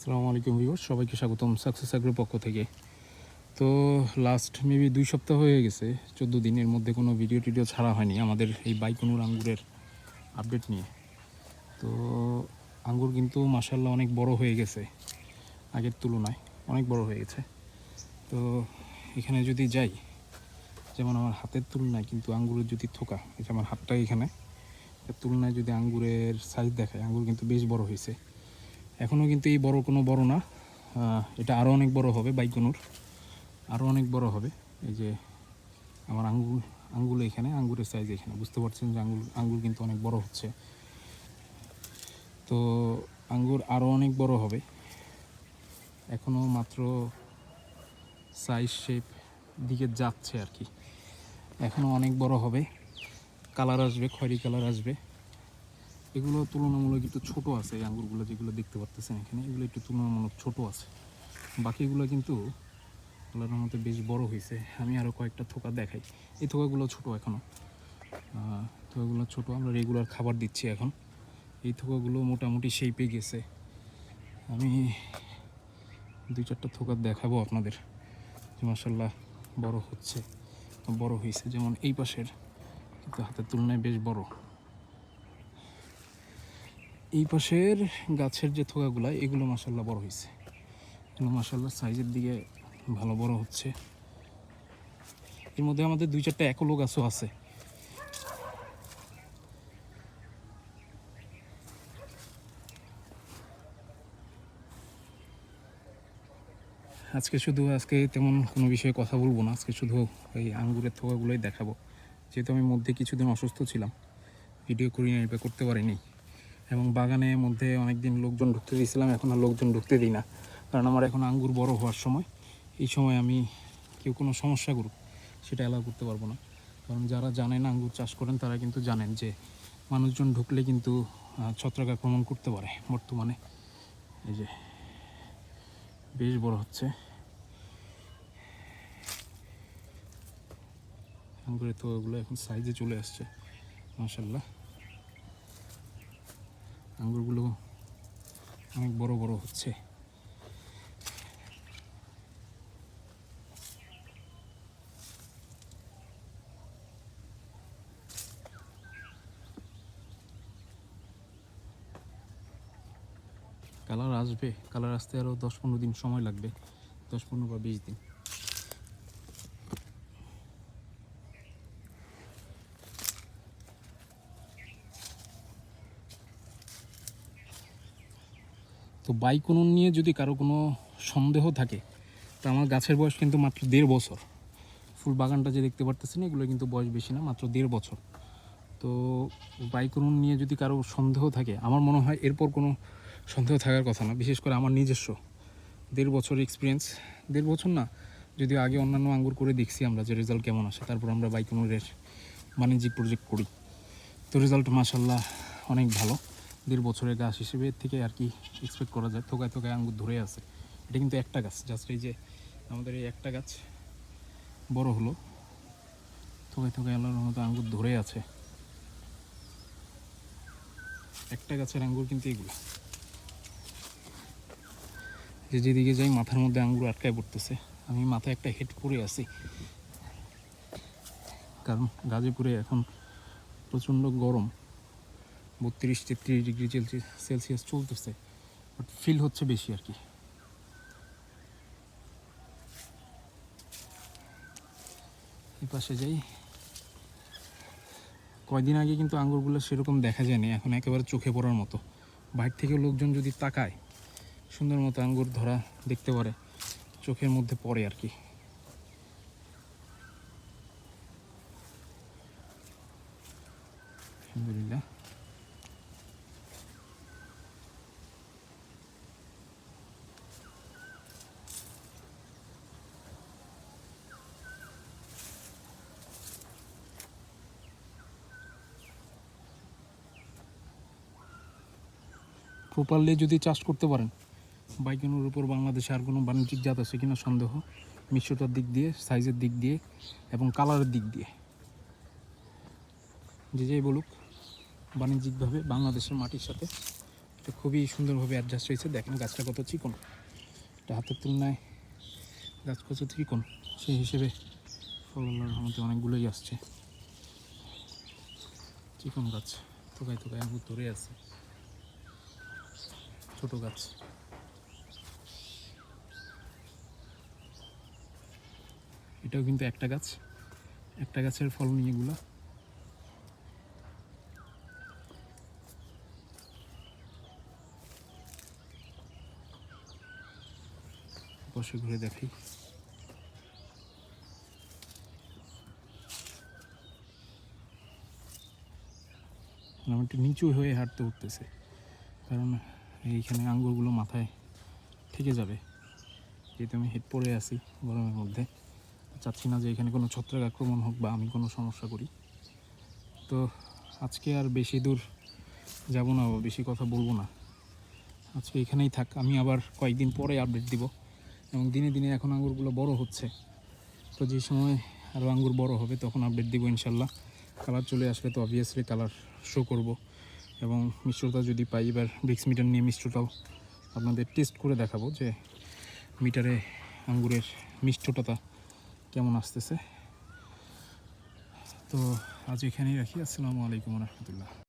আসসালামু আলাইকুম ভিউয়ার্স, সবাইকে স্বাগতম সাকসেস এগ্রোর পক্ষ থেকে। তো লাস্ট মেবি 2 সপ্তাহ হয়ে গেছে, 14 দিনের মধ্যে কোনো ভিডিও টিডিও ছাড়া হয়নি আমাদের এই বাইকনুর আঙ্গুরের আপডেট নিয়ে। তো আঙ্গুর কিন্তু মাশাআল্লাহ অনেক বড় হয়ে গেছে, আগের তুলনায় অনেক বড় হয়ে গেছে। তো এখানে যদি যাই, যেমন আমার হাতের তুলনায় কিন্তু আঙ্গুরের যদি থোকা, এটা আমার হাতটা এখানে, এর তুলনায় যদি আঙ্গুরের সাইজ দেখায়, আঙ্গুর কিন্তু বেশ বড় হয়েছে। এখনও কিন্তু এই বড় না, এটা আরও অনেক বড় হবে, বাইকনুর আরও অনেক বড় হবে। এই যে আমার আঙ্গুল এখানে, আঙ্গুরের সাইজ এখানে, বুঝতে পারছেন যে আঙ্গুর কিন্তু অনেক বড় হচ্ছে। তো আঙ্গুর আরও অনেক বড় হবে, এখনও মাত্র সাইজ শেপ দিকে যাচ্ছে আর কি, এখনও অনেক বড় হবে, কালার আসবে, খয়েরি কালার আসবে। এগুলো তুলনামূলক একটু ছোটো আছে, এই আঙ্গুরগুলো যেগুলো দেখতে পাচ্ছেন এখানে, এগুলো একটু তুলনামূলক ছোটো আছে। বাকিগুলো কিন্তু আল্লাহর মতো বেশ বড় হয়েছে। আমি আরও কয়েকটা থোকা দেখাই। এই থোকাগুলো ছোটো এখনও, থোকাগুলো ছোটো, আমরা রেগুলার খাবার দিচ্ছি এখন। এই থোকাগুলো মোটামুটি শেপে গেছে। আমি 2-4টা থোকা দেখাবো আপনাদের, যে মাশাআল্লাহ বড় হচ্ছে, বড় হয়েছে। যেমন এই পাশের কিন্তু হাতের তুলনায় বেশ বড়। এই পাশের গাছের যে থোকাগুলো, এগুলো মাশাআল্লাহ বড় হয়েছে, এগুলো মাশাআল্লাহ সাইজের দিকে ভালো বড় হচ্ছে। এর মধ্যে আমাদের 2-4টা একলো গাছও আছে। আজকে তেমন কোনো বিষয়ে কথা বলবো না, আজকে শুধু এই আঙ্গুরের থোকাগুলোই দেখাবো। যেহেতু আমি মধ্যে কিছুদিন অসুস্থ ছিলাম, ভিডিও করি না, এটা করতে পারিনি। এবং বাগানের মধ্যে অনেক দিন লোকজন ঢুকতে দিয়েছিলাম, এখন আর লোকজন ঢুকতে দিই না, কারণ আমার এখন আঙ্গুর বড় হওয়ার সময়। এই সময় আমি কেউ কোনো সমস্যা করুক সেটা অ্যালাউ করতে পারবো না। কারণ যারা জানেন আঙ্গুর চাষ করেন, তারা কিন্তু জানেন যে মানুষজন ঢুকলে কিন্তু ছত্রাক আক্রমণ করতে পারে। বর্তমানে এই যে বেশ বড় হচ্ছে আঙ্গুরের থোকাগুলো, এখন সাইজে চলে আসছে মাশাআল্লাহ। আঙ্গুরগুলো অনেক বড় বড় হচ্ছে। কালার আসবে, কালার আসতে আরও 10-15 দিন সময় লাগবে, 10-15 বা 20 দিন। তো বাইকনুন নিয়ে যদি কারো কোনো সন্দেহ থাকে, তো আমার গাছের বয়স কিন্তু মাত্র 1.5 বছর। ফুল বাগানটা যে দেখতে পারতেছেন, এগুলো কিন্তু বয়স বেশি না, মাত্র 1.5 বছর। তো বাইকনুন নিয়ে যদি কারো সন্দেহ থাকে, আমার মনে হয় এরপর কোনো সন্দেহ থাকার কথা না। বিশেষ করে আমার নিজস্ব 1.5 বছর এক্সপিরিয়েন্স, 1.5 বছর না, যদিও আগে অন্যান্য আঙ্গুর করে দেখছি আমরা যে রেজাল্ট কেমন আসে, তারপর আমরা বাইকনুরের বাণিজ্যিক প্রজেক্ট করি। তো রেজাল্ট মাশাআল্লাহ অনেক ভালো। 1.5 বছরের গাছ হিসেবে থেকে আর কি এক্সপেক্ট করা যায়। থোকায় থোকায় আঙ্গুর ধরে আছে। এটা কিন্তু একটা গাছ, জাস্ট এই যে আমাদের এই একটা গাছ বড় হলো, থোকায় থোকায় আল্লাহর মতো আঙ্গুর ধরে আছে। একটা গাছের আঙ্গুর কিন্তু এগুলো, যেদিকে যাই মাথার মধ্যে আঙ্গুর আটকায় পড়তেছে। আমি মাথায় একটা হেড পরে আছি, কারণ গাজীপুরে এখন প্রচণ্ড গরম, 32-33 ডিগ্রি সেলসিয়াস চলতেছে, বাট ফিল হচ্ছে বেশি আর কি। এই পাশে যাই, কয়দিন আগে কিন্তু আঙ্গুরগুলো সেরকম দেখা যায়নি, এখন একেবারে চোখে পড়ার মতো। বাইরে থেকে লোকজন যদি তাকায়, সুন্দর মতো আঙ্গুর ধরা দেখতে পারে, চোখের মধ্যে পড়ে আর কি। আলহামদুলিল্লাহ। প্রপারলি যদি চাষ করতে পারেন, বাইকনুর উপর বাংলাদেশে আর কোনো বাণিজ্যিক জাত আছে কিনা সন্দেহ। মিশ্রতার দিক দিয়ে, সাইজের দিক দিয়ে এবং কালারের দিক দিয়ে, যে যেই বলুক, বাণিজ্যিকভাবে বাংলাদেশের মাটির সাথে এটা খুবই সুন্দরভাবে অ্যাডজাস্ট হয়েছে। দেখেন গাছটা কত চিকন, এটা হাতের তুলনায় গাছ কত চিকন, সেই হিসেবে ফল আল্লাহর রহমতে অনেকগুলোই আসছে। চিকন গাছ, থোকায় থোকায় আঙুর ধরে আছে, ছোট গাছ। এটাও কিন্তু একটা গাছ, একটা গাছের ফল নিয়ে এগুলা। বসে ঘুরে দেখাই। আমার একটু নিচু হয়ে হাঁটতে উঠতেছে, কারণ এইখানে আঙ্গুরগুলো মাথায় থেকে যাবে, যেহেতু আমি হেড পরে আছি গরমের মধ্যে। চাচ্ছি না যে এখানে কোনো ছত্রাক আক্রমণ হোক বা আমি কোনো সমস্যা করি। তো আজকে আর বেশি দূর যাব না, বেশি কথা বলবো না, আজকে এখানেই থাক। আমি আবার কয়েকদিন পরে আপডেট দিব, এবং দিনে দিনে এখন আঙ্গুরগুলো বড় হচ্ছে, তো যে সময় আরও আঙ্গুর বড় হবে তখন আপডেট দিব ইনশাল্লাহ। কালার চলে আসলে তো অবভিয়াসলি কালার শো করব, এবং মিষ্টতা যদি পাই, এবার ব্রিক্স মিটার নিয়ে মিষ্টতাও আপনাদের টেস্ট করে দেখাবো যে মিটারে আঙ্গুরের মিষ্টতা কেমন আসতেছে। তো আজ এখানেই রাখি। আসসালামু আলাইকুম রহমতুল্লাহ।